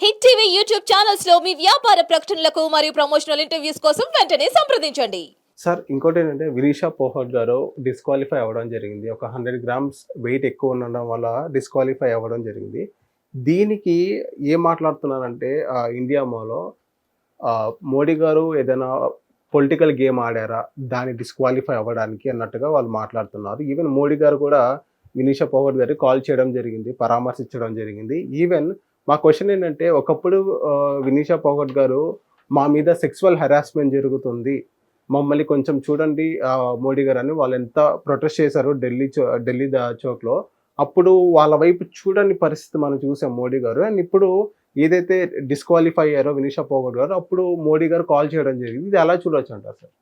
Hit TV YouTube channels లో మీ వ్యాపార ప్రకటనలకు మరియు ప్రమోషనల్ ఇంటర్వ్యూస్ కోసం వెంటనే సంప్రదించండి. సార్ ఇంకోటి ఏంటంటే వినీషా పోహట్ గారు డిస్క్వాలిఫై అవ్వడం జరిగింది. ఒక 100 గ్రామ్స్ వెయిట్ ఎక్కువ ఉండడం వల్ల డిస్క్వాలిఫై అవ్వడం జరిగింది. దీనికి ఏం మాట్లాడుతున్నారంటే ఇండియా మాలో మోడీ గారు ఏదైనా పొలిటికల్ గేమ్ ఆడారా దాన్ని డిస్క్వాలిఫై అవ్వడానికి అన్నట్టుగా వాళ్ళు మాట్లాడుతున్నారు. ఈవెన్ మోడీ గారు కూడా వినీషా పోహట్ గారికి కాల్ చేయడం జరిగింది, పరామర్శించడం జరిగింది. ఈవెన్ మా క్వశ్చన్ ఏంటంటే ఒకప్పుడు వినీషా పోహట్ గారు మా మీద సెక్సువల్ హెరాస్మెంట్ జరుగుతుంది, మమ్మల్ని కొంచెం చూడండి మోడీ గారు అని వాళ్ళు ఎంత ప్రొటెస్ట్ చేశారు ఢిల్లీ చౌక్లో. అప్పుడు వాళ్ళ వైపు చూడని పరిస్థితి మనం చూసాం మోడీ గారు. అండ్ ఇప్పుడు ఏదైతే డిస్క్వాలిఫై అయ్యారో వినీషా పోగట్ గారు, అప్పుడు మోడీ గారు కాల్ చేయడం జరిగింది. ఇది ఎలా చూడొచ్చు అంటారు సార్?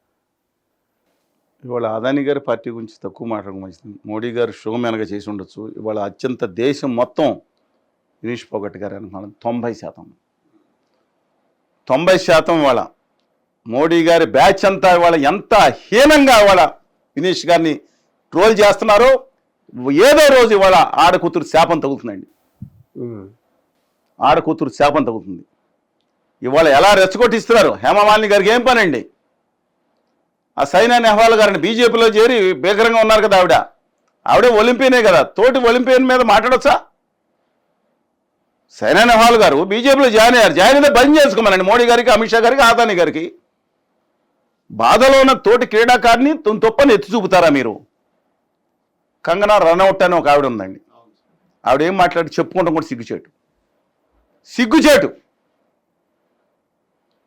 ఇవాళ అదానీ గారి పార్టీ గురించి తక్కువ మాట్లాడడం మంచిది. మోడీ గారు షో మ్యాన్గా చేసి ఉండొచ్చు. ఇవాళ అత్యంత దేశం మొత్తం వినీష్ పోగట్ గారు అనుకున్నాను 90% ఇవాళ మోడీ గారి బ్యాచ్ అంతా ఇవాళ ఎంత హీనంగా ఇవాళ వినీష్ గారిని ట్రోల్ చేస్తున్నారో, ఏదో రోజు ఇవాళ ఆడకూతురు శాపం తగులుతుందండి. ఆడకూతురు శాపం తగులుతుంది. ఇవాళ ఎలా రెచ్చగొట్టిస్తున్నారు. హేమమాలిని గారికి ఏం పని అండి? ఆ సైనా నెహ్వాల్ గారిని బీజేపీలో చేరి భీకరంగా ఉన్నారు కదా ఆవిడే ఒలింపియనే కదా, తోటి ఒలింపియన్ మీద మాట్లాడొచ్చా? సైనా నెహ్వాల్ గారు బీజేపీలో జాయిన్ అయ్యారు. జాయిన్ అయితే బంద్ చేసుకోమనండి మోడీ గారికి, అమిత్ షా గారికి, అదానీ గారికి. బాధలో ఉన్న తోటి క్రీడాకారిని తొప్పని ఎత్తి చూపుతారా మీరు? కంగనా రనౌట్ అని ఒక ఆవిడ ఉందండి. ఆవిడ ఏం మాట్లాడి చెప్పుకుంటాం కూడా సిగ్గుచేటు.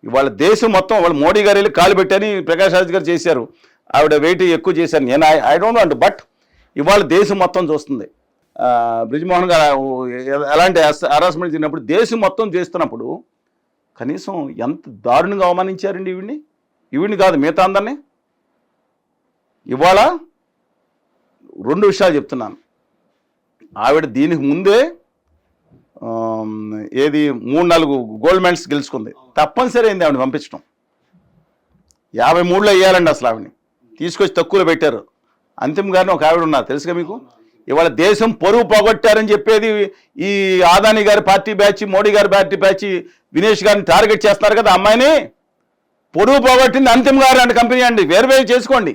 ఇవాళ దేశం మొత్తం వాళ్ళు మోడీ గారు వెళ్ళి కాలు పెట్టని ప్రకాష్ రాజ్ గారు చేశారు. ఆవిడ వెయిట్ ఎక్కువ చేశారు. నేను ఐ డోంట్ వాంట్, బట్ ఇవాళ దేశం మొత్తం చూస్తుంది. బ్రిజ్మోహన్ గారు ఎలాంటి హరాస్మెంట్ తిన్నప్పుడు దేశం మొత్తం చేస్తున్నప్పుడు కనీసం ఎంత దారుణంగా అవమానించారండి ఈవిడిని కాదు మిగతా అందరినీ. ఇవాళ 2 విషయాలు చెప్తున్నాను. ఆవిడ దీనికి ముందే ఏది 3-4 గోల్డ్ మెడల్స్ గెలుచుకుంది. తప్పనిసరి అయింది ఆవిడని పంపించడం. 53లో వేయాలండి అసలు. ఆవిడని తీసుకొచ్చి తక్కువలో పెట్టారు. అంతిమ్ గారిని ఒక ఆవిడ ఉన్నారు తెలుసుగా మీకు. ఇవాళ దేశం పరువు పోగొట్టారని చెప్పేది ఈ అదానీ గారి పార్టీ బ్యాచ్, మోడీ గారి పార్టీ బ్యాచ్ వినేష్ గారిని టార్గెట్ చేస్తున్నారు కదా. అమ్మాయిని పొరుగు పోగొట్టింది అంతిమ్ గారు అంటే కంపెనీ అండి. వేరు చేసుకోండి.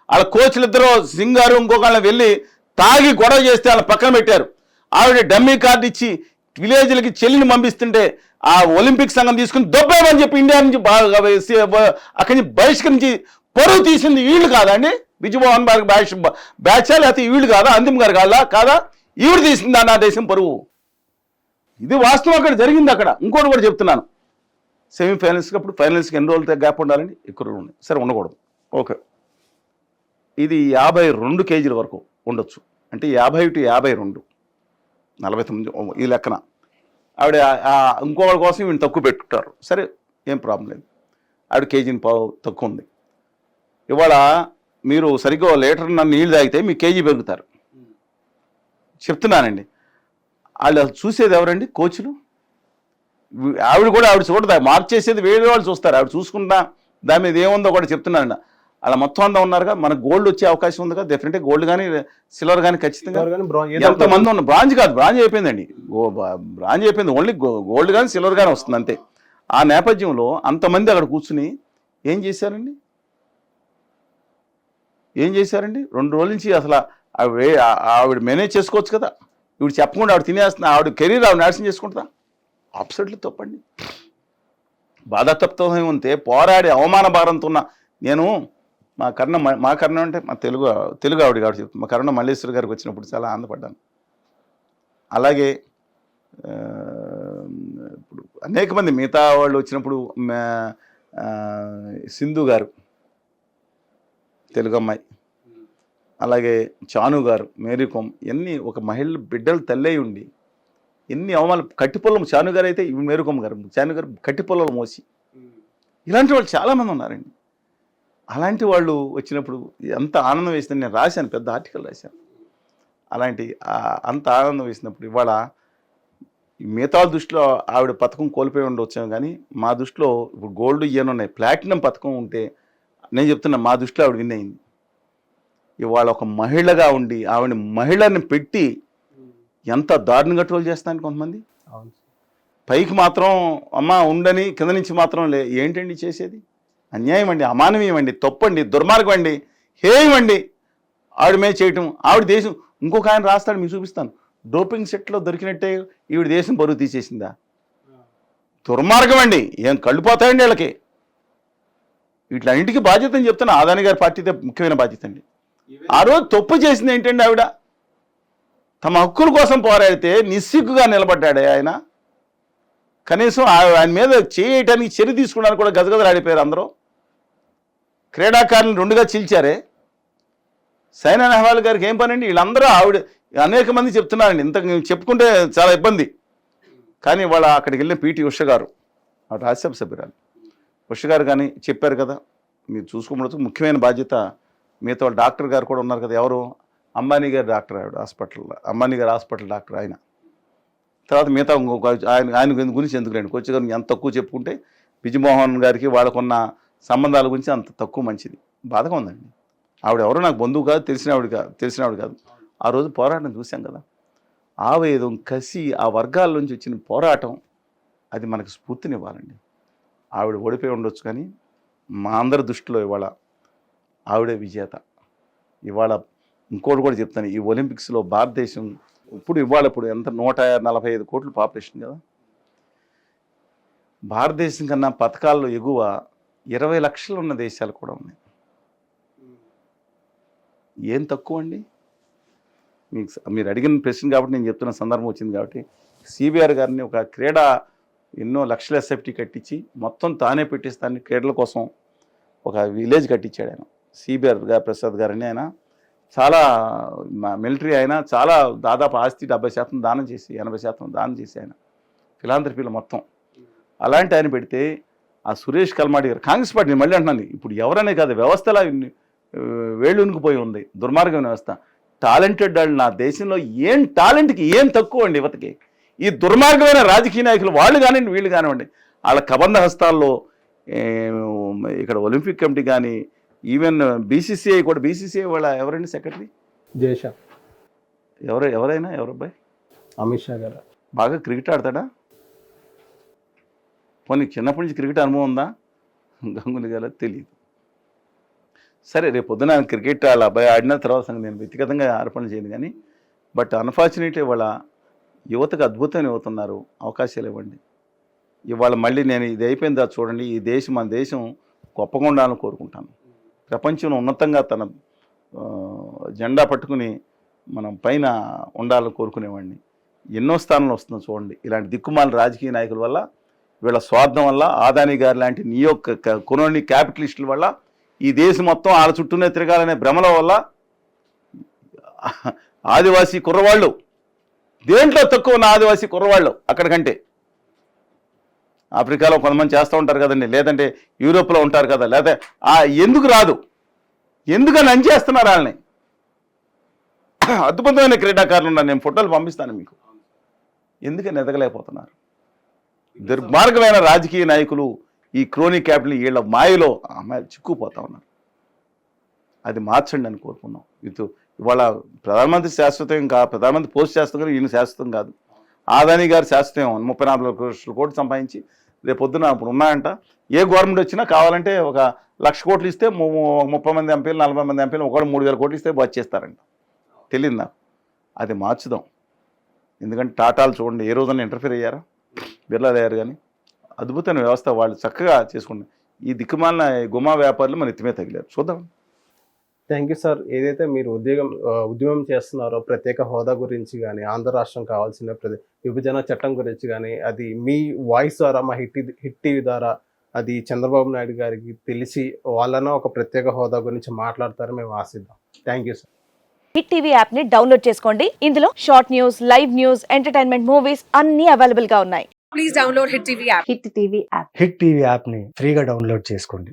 వాళ్ళ కోచ్లు ఇద్దరు సింగ్ గారు ఇంకొకళ్ళని వెళ్ళి తాగి గొడవ చేస్తే వాళ్ళ పక్కన పెట్టారు. ఆవిడ డమ్మీ కార్డు ఇచ్చి విలేజ్లకి చెల్లిని పంపిస్తుంటే ఆ ఒలింపిక్ సంఘం తీసుకుని దొబ్బేమని చెప్పి ఇండియా నుంచి అక్కడి నుంచి బహిష్కరించి పరువు తీసింది వీళ్ళు కాదండి? విజయమోహన్ బ్యాచా లేకపోతే వీళ్ళు కాదా? అంతిమ్ గారు కాదా? ఈవిడ తీసిందా నా దేశం పరువు? ఇది వాస్తవం. అక్కడ జరిగింది. అక్కడ ఇంకోటి కూడా చెప్తున్నాను. సెమీఫైనల్స్కి అప్పుడు ఫైనల్స్కి ఎన్ని రోజులతో గ్యాప్ ఉండాలండి? ఎక్కువ రోజులు ఉన్నాయి. సరే ఉండకూడదు. ఓకే, ఇది 52 కేజీల వరకు ఉండొచ్చు. అంటే 50 to 52 49 ఈ లెక్కన ఆవిడ ఇంకొకరి కోసం వీళ్ళు తక్కువ పెట్టుకుంటారు. సరే ఏం ప్రాబ్లం లేదు. ఆవిడ కేజీని తక్కువ ఉంది. ఇవాళ మీరు సరిగ్గా లీటర్ నీళ్ళు తాగితే మీ కేజీ పెరుగుతారు. చెప్తున్నానండి. వాళ్ళు చూసేది ఎవరండి? కోచ్లు. ఆవిడ చూడదా, మార్క్ చేసేది వేరే వాళ్ళు చూస్తారు. ఆవిడ చూసుకుంటా దాని మీద ఏముందో కూడా చెప్తున్నానండి. అలా మొత్తం అంతా ఉన్నారుగా. మనకు గోల్డ్ వచ్చే అవకాశం ఉందిగా. డెఫినెట్గా గోల్డ్ కానీ సిల్వర్ కానీ ఖచ్చితంగా. ఎంతమంది ఉన్న బ్రాంజ్ కాదు, బ్రాంజ్ అయిపోయిందండి. బ్రాంజ్ అయిపోయింది. ఓన్లీ గోల్డ్ కానీ సిల్వర్ కానీ వస్తుంది అంతే. ఆ నేపథ్యంలో అంతమంది అక్కడ కూర్చుని ఏం చేశారండి? 2 రోజుల నుంచి అసలు ఆవిడ మేనేజ్ చేసుకోవచ్చు కదా. ఇవిడ చెప్పకుండా ఆవిడ తినేస్తున్నా, ఆవిడ కెరీర్ ఆవిడ నాశనం చేసుకుంటుందా? అబ్సల్యూట్లీ తప్పండి. బాధాతప్తం ఉంటే పోరాడి అవమాన భారంతో ఉన్న నేను మా కర్ణం అంటే మా తెలుగు ఆవిడ కాబట్టి చెప్తాను. మా కర్ణ మల్లేశ్వర్ గారికి వచ్చినప్పుడు చాలా ఆనందపడ్డాను. అలాగే ఇప్పుడు అనేక మంది మిగతా వాళ్ళు వచ్చినప్పుడు సింధు గారు తెలుగు అమ్మాయి, అలాగే చాను గారు, మేరీకోమ్, ఎన్ని ఒక మహిళ బిడ్డలు తల్లై ఉండి ఎన్ని అవమానాలు. కట్టిపొలం చాను గారు అయితే మేరీకోమ్ గారు, చాను గారు కట్టిపొలాలు మోసి, ఇలాంటి వాళ్ళు చాలామంది ఉన్నారండి. అలాంటి వాళ్ళు వచ్చినప్పుడు ఎంత ఆనందం వేసిందని నేను రాశాను, పెద్ద ఆర్టికల్ రాశాను. అలాంటి అంత ఆనందం వేసినప్పుడు ఇవాళ మిగతా దృష్టిలో ఆవిడ పథకం కోల్పోయి ఉండవచ్చాము, కానీ మా దృష్టిలో ఇప్పుడు గోల్డ్ ఉన్నాయి, ప్లాటినం పథకం ఉంటే నేను చెప్తున్నా మా దృష్టిలో ఆవిడ విన్ అయింది. ఇవాళ ఒక మహిళగా ఉండి ఆవిడ మహిళని పెట్టి ఎంత దారుణంగా ట్రోల్ చేస్తాను కొంతమంది. పైకి మాత్రం అమ్మ ఉండని కింద నుంచి మాత్రం ఏంటండి చేసేది? అన్యాయం అండి, అమానవీయం అండి, తప్పండి, దుర్మార్గం అండి, హేయమండి ఆవిడ మీద చేయటం. ఆవిడ దేశం ఇంకొక ఆయన రాస్తాడు, మీకు చూపిస్తాను. డోపింగ్ సెట్లో దొరికినట్టే ఈవిడ దేశం బరువు తీసేసిందా? దుర్మార్గం అండి, ఏం కళ్ళు పోతాయండి వీళ్ళకి. వీటిలన్నింటికి బాధ్యత అని చెప్తున్నా. అదాని గారి పార్టీదే ముఖ్యమైన బాధ్యత అండి. ఆ రోజు తప్పు చేసింది ఏంటండి? ఆవిడ తమ హక్కుల కోసం పోరాడితే నిస్సిగ్గుగా నిలబడ్డాడే ఆయన. కనీసం ఆయన మీద చేయటానికి చర్య తీసుకోవడానికి కూడా గజగజలాడిపోయారు అందరూ. క్రీడాకారులను రెండుగా చీల్చారే. సైనా నెహ్వాల్ గారికి ఏం పని అండి? వీళ్ళందరూ ఆవిడ అనేక మంది చెప్తున్నారండి, ఇంత చెప్పుకుంటే చాలా ఇబ్బంది. కానీ వాళ్ళ అక్కడికి వెళ్ళిన పీటీ ఉష గారు, ఆవిడ రాజ్యసభ సభ్యురాలు ఉష గారు కానీ చెప్పారు కదా, మీరు చూసుకోవడం ముఖ్యమైన బాధ్యత. మిగతా వాళ్ళ డాక్టర్ గారు కూడా ఉన్నారు కదా, ఎవరు? అంబానీ గారి డాక్టర్, ఆవిడ హాస్పిటల్లో, అంబానీ గారి హాస్పిటల్ డాక్టర్ ఆయన. తర్వాత మిగతా ఆయన గురించి ఎందుకు రండి, కొచ్చి గారు ఎంత తక్కువ చెప్పుకుంటే విజయమోహన్ గారికి వాళ్ళకున్న సంబంధాల గురించి అంత తక్కువ మంచిది. బాధగా ఉందండి. ఆవిడ ఎవరో నాకు బంధువు కాదు, తెలిసినవాడు కాదు. ఆ రోజు పోరాటం చూసాం కదా, ఆవేదం, కసి, ఆ వర్గాల నుంచి వచ్చిన పోరాటం, అది మనకు స్ఫూర్తినివ్వాలండి. ఆవిడ ఓడిపోయి ఉండొచ్చు, కానీ మా అందరి దృష్టిలో ఇవాళ ఆవిడే విజేత. ఇవాళ ఇంకోటి కూడా చెప్తాను, ఈ ఒలింపిక్స్లో భారతదేశం ఇప్పుడు ఎంత 145 కోట్ల పాపులేషన్ కదా, భారతదేశం కన్నా పథకాల్లో ఎగువ 20 లక్షలు ఉన్న దేశాలు కూడా ఉన్నాయి. ఏం తక్కువ అండి? మీరు అడిగిన ప్రశ్న కాబట్టి నేను చెప్తున్న సందర్భం వచ్చింది కాబట్టి, సిబిఆర్ గారిని ఒక క్రీడా ఎన్నో లక్షల ఎస్ఎఫ్టీ కట్టించి మొత్తం తానే పెట్టిస్తాన్ని క్రీడల కోసం ఒక విలేజ్ కట్టించాడు ఆయన. సిబిఆర్ ప్రసాద్ గారని ఆయన చాలా మిలిటరీ, ఆయన చాలా దాదాపు ఆస్తి 70% దానం చేసి 80% దానం చేసి ఆయన ఫిలాంథ్రపీలో మొత్తం. అలాంటి ఆయన పెడితే ఆ సురేష్ కల్మాడి గారు కాంగ్రెస్ పార్టీ, మళ్ళీ అంటున్నాను, ఇప్పుడు ఎవరనే కాదు, వ్యవస్థలా వేళ్ళునికిపోయి ఉంది, దుర్మార్గమైన వ్యవస్థ. టాలెంటెడ్ వాళ్ళు నా దేశంలో ఏం టాలెంట్కి ఏం తక్కువ అండి యువతకి. ఈ దుర్మార్గమైన రాజకీయ నాయకులు వాళ్ళు కానివ్వండి, వీళ్ళు కానివ్వండి, వాళ్ళ కబంధ హస్తాల్లో ఇక్కడ ఒలింపిక్ కమిటీ కానీ, ఈవెన్ బీసీసీఐ కూడా, బీసీసీఐ వాళ్ళ ఎవరండి సెక్రటరీ? జయశా. ఎవరైనా ఎవరబ్బాయి? అమిత్ షా గారు. బాగా క్రికెట్ ఆడతాడా? పోనీ చిన్నప్పటి నుంచి క్రికెట్ అనుభవం ఉందా? గంగులీ గారు తెలియదు. సరే, రేపు పొద్దున క్రికెట్ వాళ్ళ అబ్బాయి ఆడిన తర్వాత నేను వ్యక్తిగతంగా ఆరోపణ చేయను, కానీ బట్ అన్ఫార్చునేట్లీ వాళ్ళ యువతకు అద్భుతమైన యువత ఉన్నారు. అవకాశాలు ఇవ్వండి. ఇవాళ మళ్ళీ నేను ఇది అయిపోయిన తర్వాత చూడండి, ఈ దేశం, మన దేశం గొప్పగా ఉండాలని కోరుకుంటాను. ప్రపంచంలో ఉన్నతంగా తన జెండా పట్టుకుని మనం పైన ఉండాలని కోరుకునేవాడిని. ఎన్నో స్థానంలో వస్తుందో చూడండి. ఇలాంటి దిక్కుమాల రాజకీయ నాయకుల వల్ల, వీళ్ళ స్వార్థం వల్ల, ఆదాని గారు లాంటి కొనోని క్యాపిటలిస్టుల వల్ల ఈ దేశం మొత్తం వాళ్ళ చుట్టూనే తిరగాలనే భ్రమల వల్ల ఆదివాసీ కుర్రవాళ్ళు, దేంట్లో తక్కువ ఉన్న ఆదివాసీ కుర్రవాళ్ళు అక్కడికంటే ఆఫ్రికాలో కొంతమంది చేస్తూ ఉంటారు కదండి, లేదంటే యూరోప్లో ఉంటారు కదా, లేదా ఎందుకు రాదు? ఎందుకని అంచేస్తున్నారు వాళ్ళని? అద్భుతమైన క్రీడాకారులు ఉన్నారు, నేను ఫోటోలు పంపిస్తాను మీకు. ఎందుకని ఎదగలేకపోతున్నారు? దుర్మార్గమైన రాజకీయ నాయకులు, ఈ క్రోనీ క్యాపిటల్, వీళ్ళ మాయలో అమ్మాయిలు చిక్కుపోతా ఉన్నారు. అది మార్చండి అని కోరుకున్నాం. ఇవాళ ప్రధానమంత్రి శాశ్వతం ప్రధానమంత్రి పోస్ట్ చేస్తాం కానీ ఈయన శాశ్వతం కాదు. ఆదాని గారు శాశ్వతం 34 కోట్లు సంపాదించి రేపు పొద్దున ఇప్పుడు ఉన్నాయంట. ఏ గవర్నమెంట్ వచ్చినా కావాలంటే ఒక 1,00,000 కోట్లు ఇస్తే 30 మంది ఎంపీలు, 40 మంది ఎంపీలు, ఒకళ్ళు 3,000 కోట్లు ఇస్తే వచ్చేస్తారంట. తెలియదు నాకు. అది మార్చుదాం. ఎందుకంటే టాటాలు చూడండి, ఏ రోజున ఇంటర్ఫీర్ అయ్యారా? బిర్లా అయ్యారు. కానీ అద్భుతమైన వ్యవస్థ, వాళ్ళు చక్కగా చేసుకుంటారు. ఈ దిక్కుమాలిన గుమా వ్యాపారులు మన ఎత్తిమే తగిలారు. చూద్దాం. Thank you sir. ఏదైతే మీరు ఉద్యమం చేస్తున్నారో ప్రత్యేక హోదా గురించి కానీ, ఆంధ్ర రాష్ట్రం కావాల్సిన విభజన చట్టం గురించి కానీ, అది మీ వాయిస్ ద్వారా, మా హిట్ టీవీ ద్వారా అది చంద్రబాబు నాయుడు గారికి తెలిసి వాళ్ళన ఒక ప్రత్యేక హోదా గురించి మాట్లాడతారని మేము ఆశిద్దాం. Thank you sir. Hit TV app ని డౌన్లోడ్ చేసుకోండి. ఇందులో short news, live news, entertainment movies అన్ని అవైలబుల్ గా ఉన్నాయి. Please download Hit TV app. Hit TV app. Hit TV యాప్ని ఫ్రీగా డౌన్లోడ్ చేసుకోండి.